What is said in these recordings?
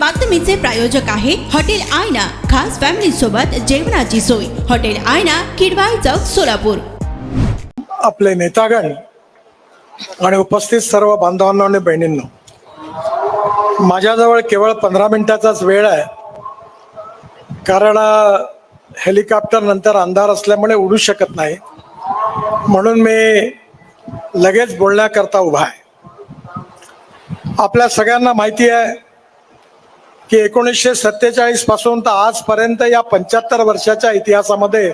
बातमीचे प्रायोजक आहे हॉटेल आयना, खास फॅमिली सोबत जेवणाची सोय। हॉटेल आयना, किडवाई चौक, सोलापूर। आपले नेतागण आणि उपस्थित सर्व बांधवांनो आणि बहिणींनो, माझ्याजवळ केवळ 15 मिनिटाचाच वेळ आहे, कारण हेलिकॉप्टर नंतर अंधार असल्यामुळे उडू शकत नाही, म्हणून मी लगेच बोलण्याकरता उभा आहे। आपल्या सगळ्यांना माहिती आहे की 1947 पासून तर आजपर्यंत या 75 वर्षाच्या इतिहासामध्ये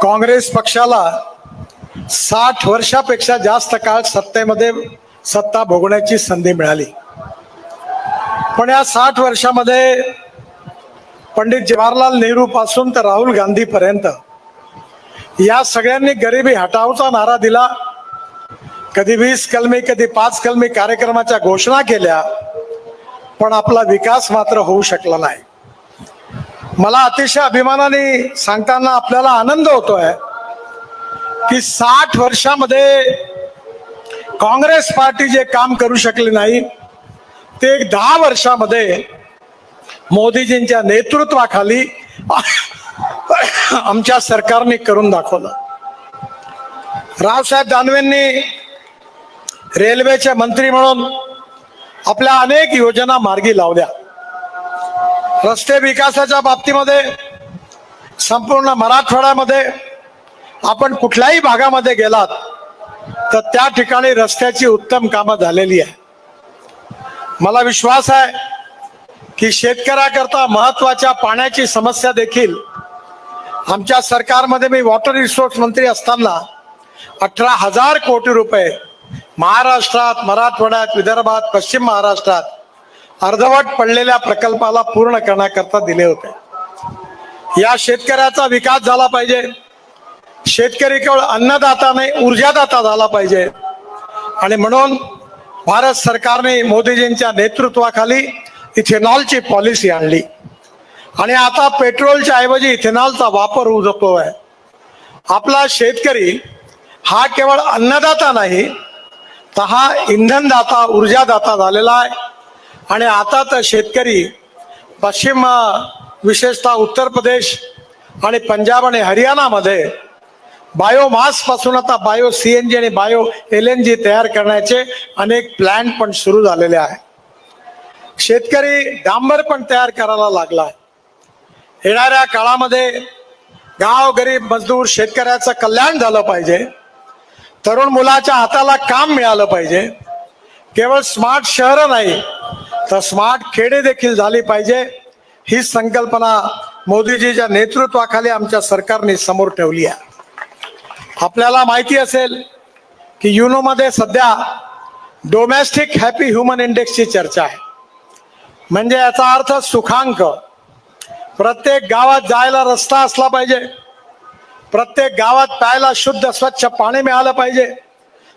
काँग्रेस पक्षाला 60 वर्षापेक्षा जास्त काळ सत्तेमध्ये सत्ता भोगण्याची संधी मिळाली। पण या 60 वर्षामध्ये पंडित जवाहरलाल नेहरू पासून तर राहुल गांधी पर्यंत या सगळ्यांनी गरिबी हटावचा नारा दिला। कधी 20 कलमी, कधी 5 कलमी कार्यक्रमाच्या घोषणा केल्या, पण आपला विकास मात्र होऊ शकला नाही। मला अतिशय अभिमानाने सांगताना आपल्याला आनंद होतोय की 60 वर्षामध्ये काँग्रेस पार्टी जे काम करू शकली नाही ते 10 वर्षामध्ये मोदीजींच्या नेतृत्वाखाली आमच्या सरकारने करून दाखवलं। रावसाहेब दानवेंनी रेल्वेचे मंत्री म्हणून आपल्या अनेक योजना मार्गी लावल्या। रस्ते विकासाच्या बाबतीमध्ये संपूर्ण मराठवाड्यामध्ये आपण कुठल्याही भागामध्ये गेलात तर त्या ठिकाणी रस्त्याची उत्तम कामं झालेली आहे। मला विश्वास आहे की शेतकऱ्याकरता महत्वाच्या पाण्याची समस्या देखील आमच्या सरकारमध्ये, मी वॉटर रिसोर्स मंत्री असताना 18,000 कोटी रुपये महाराष्ट्रात, मराठवाड्यात, विदर्भात, पश्चिम महाराष्ट्रात अर्धवट पडलेल्या प्रकल्पाला पूर्ण करण्याकरता दिले होते। या शेतकऱ्याचा विकास झाला पाहिजे। शेतकरी केवळ अन्नदाता नाही, ऊर्जादाता झाला पाहिजे, आणि म्हणून भारत सरकारने मोदीजींच्या नेतृत्वाखाली इथेनॉलची पॉलिसी आणली आणि आता पेट्रोलच्या ऐवजी इथेनॉलचा वापर होतोय। आपला शेतकरी हा केवळ अन्नदाता नाही तर हा इंधनदाता, ऊर्जादाता झालेला आहे। आणि आता तर शेतकरी पश्चिम, विशेषतः उत्तर प्रदेश आणि पंजाब आणि हरियाणामध्ये बायोमास पासून आता बायो CNG आणि बायो LNG तयार करण्याचे अनेक प्लॅन पण सुरू झालेले आहे। शेतकरी डांबर पण तयार करायला लागला। येणाऱ्या काळामध्ये गाव, गरीब, मजदूर शेतकऱ्याचं कल्याण झालं पाहिजे। तरुण मुलाच्या हाताला काम मिळालं पाहिजे। केवळ स्मार्ट शहर नाही तर स्मार्ट खेडे देखील झाली पाहिजे। ही संकल्पना मोदीजीच्या नेतृत्वाखाली आमच्या सरकारने समोर ठेवली आहे। आपल्याला माहिती असेल की युनो मध्ये सध्या डोमेस्टिक हॅपी ह्युमन इंडेक्सची चर्चा आहे। म्हणजे याचा अर्थ सुखांक। प्रत्येक गावात जायला रस्ता असला पाहिजे, प्रत्येक गावात प्यायला शुद्ध स्वच्छ पाणी मिळालं पाहिजे,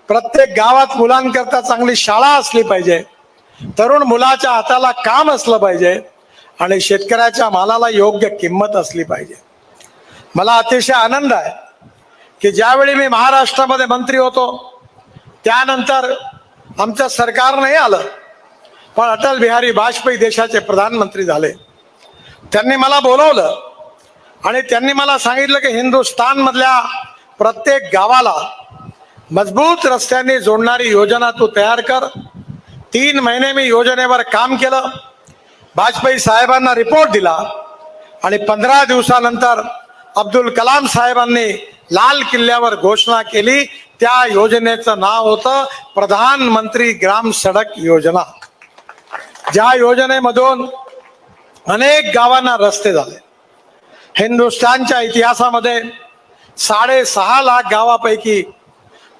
प्रत्येक गावात मुलांकरता चांगली शाळा असली पाहिजे, तरुण मुलाच्या हाताला काम असलं पाहिजे आणि शेतकऱ्याच्या मालाला योग्य किंमत असली पाहिजे। मला अतिशय आनंद आहे की ज्यावेळी मी महाराष्ट्रामध्ये मंत्री होतो त्यानंतर आमचं सरकार नाही आलं, पण अटल बिहारी वाजपेयी देशाचे प्रधानमंत्री झाले। त्यांनी मला बोलवलं आणि त्यांनी मला सांगितलं की हिंदुस्थान मधल्या प्रत्येक गावाला मजबूत रस्त्यांनी जोडणारी योजना तू तयार कर। 3 महिने मी योजनेवर काम केलं, वाजपेयी साहेबांना रिपोर्ट दिला आणि 15 दिवसानंतर अब्दुल कलाम साहेबांनी लाल किल्ल्यावर घोषणा केली। त्या योजनेचं नाव होतं प्रधानमंत्री ग्राम सडक योजना। ज्या योजनेमधून अनेक गावांना रस्ते झाले। हिंदुस्थानच्या इतिहासामध्ये 6.5 लाख गावापैकी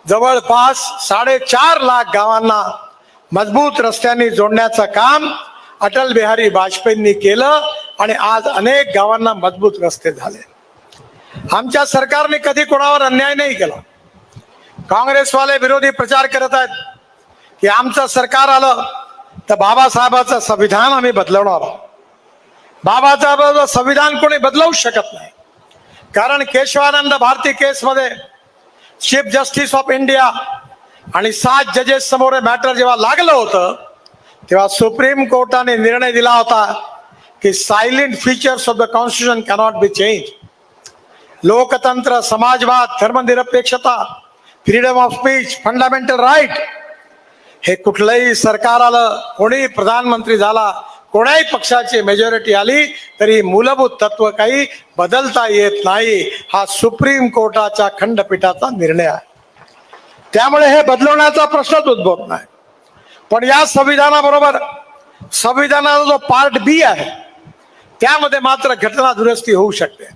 जवळपास 4.5 लाख गावांना मजबूत रस्त्यांनी जोडण्याचं काम अटल बिहारी वाजपेयींनी केलं आणि आज अनेक गावांना मजबूत रस्ते झाले। आमच्या सरकारने कधी कोणावर अन्याय नाही केला। काँग्रेसवाले विरोधी प्रचार करत आहेत की आमचं सरकार आलं तर बाबासाहेबांचं संविधान आम्ही बदलवणार आहोत। बाबासाहेबांचं संविधान कोणी बदलवू शकत नाही, कारण केशवानंद भारती केसमध्ये चीफ जस्टिस ऑफ इंडिया आणि 7 जजेस समोर मॅटर जेव्हा लागलं होतं तेव्हा सुप्रीम कोर्टाने निर्णय दिला होता की salient features of the constitution cannot be change. लोकतंत्र, समाजवाद, धर्मनिरपेक्षता, freedom of speech, fundamental right हे कुठलंही सरकार आलं, कोणी प्रधानमंत्री झाला, कोणाही पक्षाची मेजॉरिटी आली तरी मूलभूत तत्व काही बदलता येत नाही. हा सुप्रीम कोर्टाच्या खंडपीठाचा निर्णय आहे. त्यामुळे हे बदलवण्याचा प्रश्नच उद्भवत नाही. पण या संविधानाबरोबर संविधानाचा जो पार्ट बी आहे त्यामध्ये मात्र घटना दुरुस्ती होऊ शकते.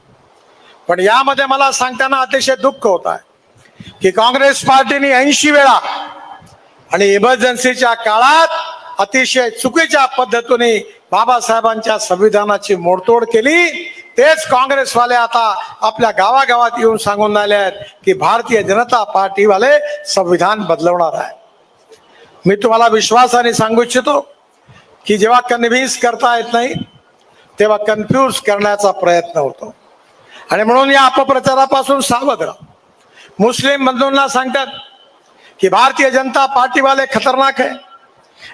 पण यामध्ये मला सांगताना अतिशय दुःख होत आहे की काँग्रेस पार्टीने 80 वेळा आणि इमर्जन्सीच्या काळात अतिशय चुकीच्या पद्धतीने बाबासाहेबांच्या संविधानाची मोडतोड केली. तेच काँग्रेसवाले आता आपल्या गावागावात येऊन सांगून राहिले आहेत की भारतीय जनता पार्टीवाले संविधान बदलवणार आहे. मी तुम्हाला विश्वासाने सांगू इच्छितो की जेव्हा कन्व्हिन्स करता येत नाही तेव्हा कन्फ्यूज करण्याचा प्रयत्न होतो. आणि म्हणून या अपप्रचारापासून सावध राहा. मुस्लिम बंधूंना सांगतात कि भारतीय जनता पार्टी वाले खतरनाक है,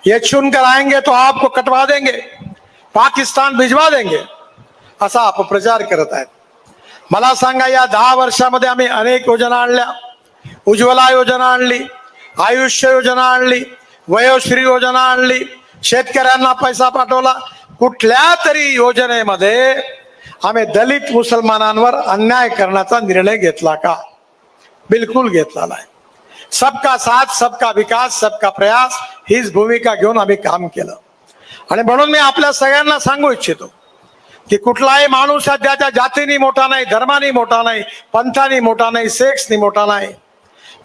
ये चुनकर आएंगे तो आपको कटवा देंगे, पाकिस्तान भिजवा देंगे, असा अपप्रचार करत आहेत. मला सांगा, या 10 वर्षामध्ये आम्ही अनेक योजना आणल्या. उज्ज्वला योजना आणली, आयुष्य योजना आणली, वयोश्री योजना आणली, शेतकऱ्यांना पैसा पाठवला. कुठल्या तरी योजनेमध्ये आम्ही दलित मुसलमानांवर अन्याय करण्याचा निर्णय घेतला का? बिलकुल घेतला नाही. सबका साथ, सबका विकास, सबका प्रयास हीच भूमिका घेऊन आम्ही काम केलं. आणि म्हणून मी आपल्या सगळ्यांना सांगू इच्छितो की कुठलाही माणूस त्याच्या जातीने मोठा नाही, धर्माने मोठा नाही, पंथाने मोठा नाही, सेक्सने मोठा नाही.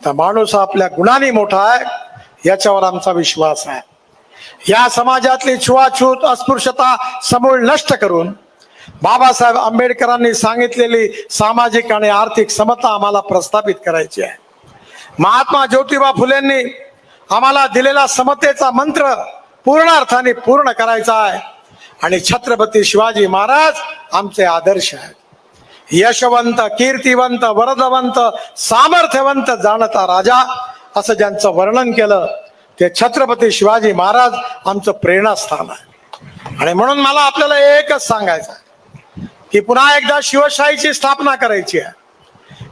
तर माणूस आपल्या गुणांनी मोठा आहे, याच्यावर आमचा विश्वास आहे. या समाजातली छुआछूत, अस्पृश्यता समूळ नष्ट करून बाबासाहेब आंबेडकरांनी सांगितलेली सामाजिक आणि आर्थिक समता आम्हाला प्रस्थापित करायची आहे. महात्मा ज्योतिबा फुलेंनी आम्हाला दिलेला समतेचा मंत्र पूर्ण अर्थाने पूर्ण करायचा आहे. आणि छत्रपती शिवाजी महाराज आमचे आदर्श आहेत. यशवंत, कीर्तिवंत, वरदवंत, सामर्थ्यवंत जाणता राजा असं ज्यांचं वर्णन केलं ते छत्रपती शिवाजी महाराज आमचं प्रेरणास्थान आहे. आणि म्हणून मला आपल्याला एकच सांगायचं आहे की पुन्हा एकदा शिवशाहीची स्थापना करायची आहे,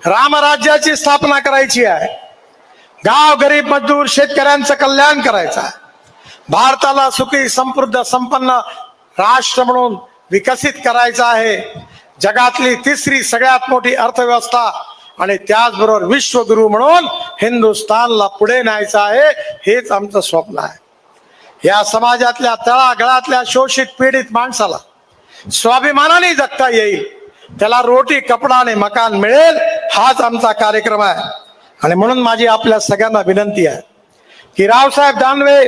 रामराज्याची स्थापना करायची आहे, गाव गरीब मजदूर शेतकऱ्यांचं कल्याण करायचं आहे, भारताला सुखी समृद्ध संपन्न राष्ट्र म्हणून विकसित करायचं आहे, जगातली तिसरी सगळ्यात मोठी अर्थव्यवस्था आणि त्याचबरोबर विश्वगुरु म्हणून हिंदुस्थानला पुढे न्यायचं आहे. हेच आमचं स्वप्न आहे. या समाजातल्या तळागाळातल्या शोषित पीडित माणसाला स्वाभिमानाने जगता येईल, त्याला रोटी, कपडा आणि मकान मिळेल, हाच आमचा कार्यक्रम आहे. आणि म्हणून माझी आपल्या सगळ्यांना विनंती आहे की रावसाहेब दानवे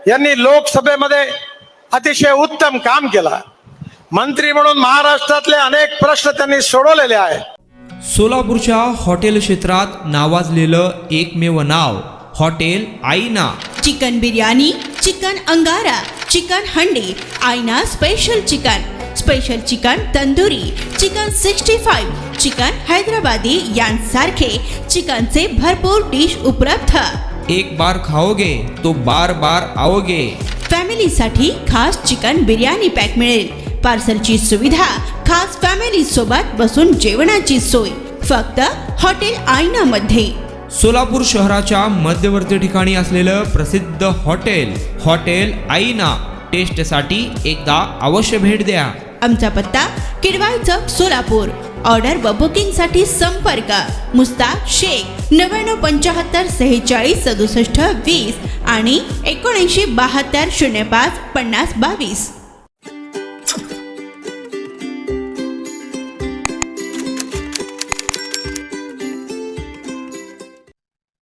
यांनी लोकसभेमध्ये अतिशय उत्तम काम केलं. मंत्री म्हणून महाराष्ट्रातले अनेक प्रश्न त्यांनी सोडवलेले आहेत. सोलापूरच्या हॉटेल क्षेत्रात नावाजलेलं एकमेव नाव हॉटेल आईना. चिकन बिर्याणी, चिकन अंगारा, चिकन हंडी, आईना special chicken, special chicken tandoori, chicken 65, chicken Hyderabadi यांसारखे चिकनचे भरपूर डिश उपलब्ध. एक बार खाओगे तो बार बार आओगे. फॅमिलीसाठी खास चिकन बिर्याणी पॅक मिळेल. पार्सलची सुविधा, खास फॅमिली सोबत बसून जेवणाची सोय फक्त हॉटेल आईना मध्ये. सोलापूर शहराच्या मध्यवर्ती ठिकाणी असलेलं प्रसिद्ध हॉटेल आईना. टेस्टसाठी एकदा अवश्य भेट द्या. आमचा पत्ता किडवाई चौक, सोलापूर. ऑर्डर व बुकिंग साठी संपर्क मुस्ताक शेख 9975 46 67 20 आणि 7972 05 50 22.